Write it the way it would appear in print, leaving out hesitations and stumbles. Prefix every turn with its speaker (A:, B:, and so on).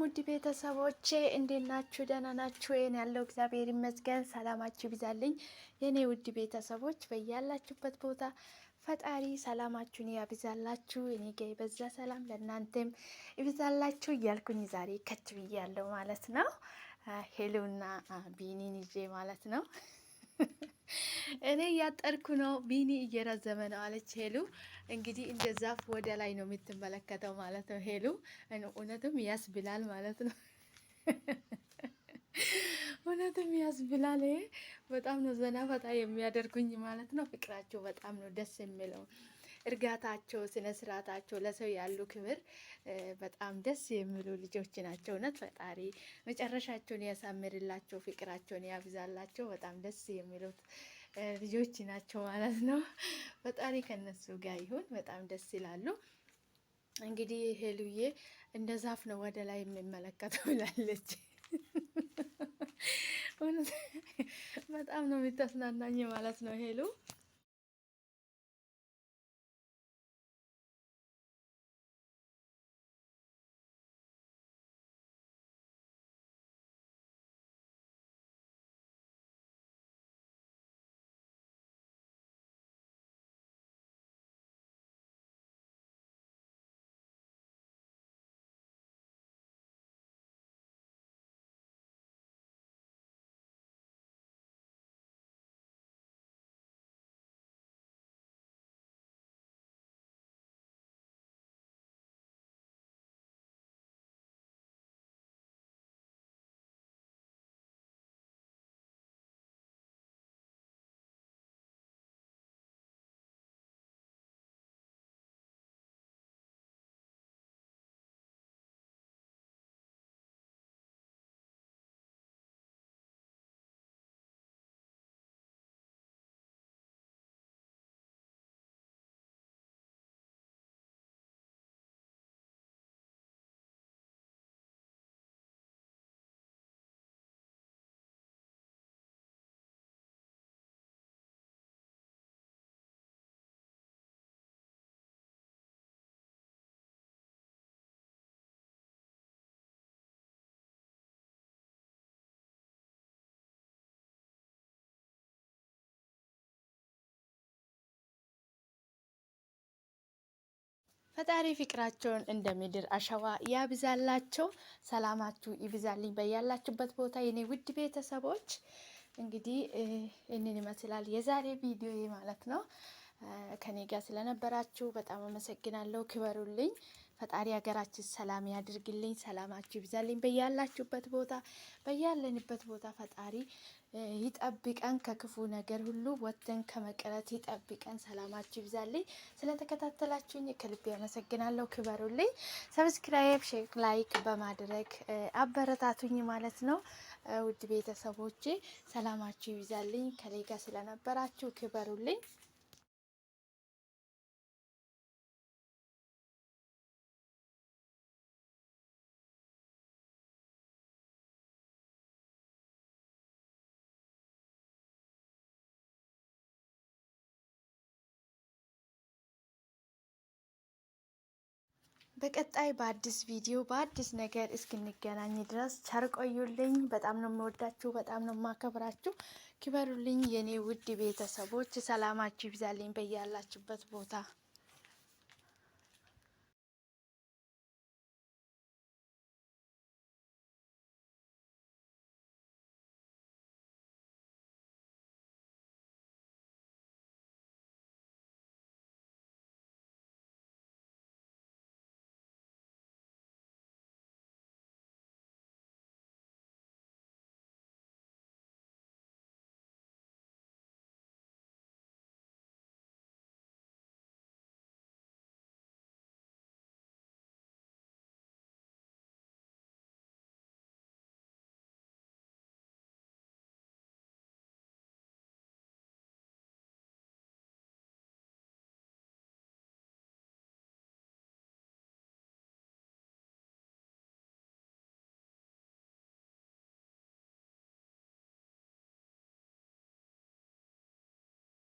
A: ውድ ቤተሰቦቼ እንዴት ናችሁ? ደህና ናችሁ? እኔ ያለው እግዚአብሔር ይመስገን። ሰላማችሁ ይብዛልኝ የኔ ውድ ቤተሰቦች፣ በያላችሁበት ቦታ ፈጣሪ ሰላማችሁን ያብዛላችሁ። እኔ ጋር በዛ ሰላም ለእናንተም ይብዛላችሁ እያልኩኝ ዛሬ ከች ብያለሁ ማለት ነው። ሄሉና ቢኒን ይዤ ማለት ነው። እኔ እያጠርኩ ነው፣ ቢኒ እየረዘመ ነው አለች ሄሉ። እንግዲህ እንደ ዛፍ ወደ ላይ ነው የምትመለከተው ማለት ነው ሄሉ። እውነትም ያስብላል ማለት ነው። እውነትም ያስብላል። በጣም ነው ዘና ፈታ የሚያደርጉኝ ማለት ነው። ፍቅራቸው በጣም ነው ደስ የሚለው። እርጋታቸው፣ ስነ ስርዓታቸው፣ ለሰው ያሉ ክብር በጣም ደስ የሚሉ ልጆች ናቸው። እውነት ፈጣሪ መጨረሻቸውን ያሳምርላቸው፣ ፍቅራቸውን ያብዛላቸው። በጣም ደስ የሚሉት ልጆች ናቸው ማለት ነው። ፈጣሪ ከነሱ ጋር ይሁን። በጣም ደስ ይላሉ። እንግዲህ ሄሉዬ እንደ ዛፍ ነው ወደ ላይ የሚመለከተው ብላለች። በጣም ነው የምታስናናኝ ማለት ነው ሄሉ። ፈጣሪ ፍቅራቸውን እንደ ምድር አሸዋ ያብዛላቸው። ሰላማችሁ ይብዛልኝ በያላችሁበት ቦታ የኔ ውድ ቤተሰቦች። እንግዲህ እንን ይመስላል የዛሬ ቪዲዮ ማለት ነው። ከኔ ጋር ስለነበራችሁ በጣም አመሰግናለሁ። ክበሩልኝ። ፈጣሪ ሀገራችን ሰላም ያድርግልኝ። ሰላማችሁ ይብዛልኝ በያላችሁበት ቦታ፣ በያለንበት ቦታ ፈጣሪ ይጠብቀን ከክፉ ነገር ሁሉ ወጥተን ከመቅረት ይጠብቀን። ሰላማችሁ ይብዛልኝ። ስለተከታተላችሁኝ ከልቤ አመሰግናለሁ። ክበሩልኝ። ሰብስክራይብ፣ ሼር፣ ላይክ በማድረግ አበረታቱኝ ማለት ነው። ውድ ቤተሰቦቼ ሰላማችሁ ይብዛልኝ። ከኔ ጋር ስለነበራችሁ ክበሩልኝ። በቀጣይ በአዲስ ቪዲዮ በአዲስ ነገር እስክንገናኝ ድረስ ቸር ቆዩልኝ። በጣም ነው የምወዳችሁ፣ በጣም ነው የማከብራችሁ። ክበሩልኝ የኔ ውድ ቤተሰቦች። ሰላማችሁ ይብዛልኝ በያላችሁበት ቦታ።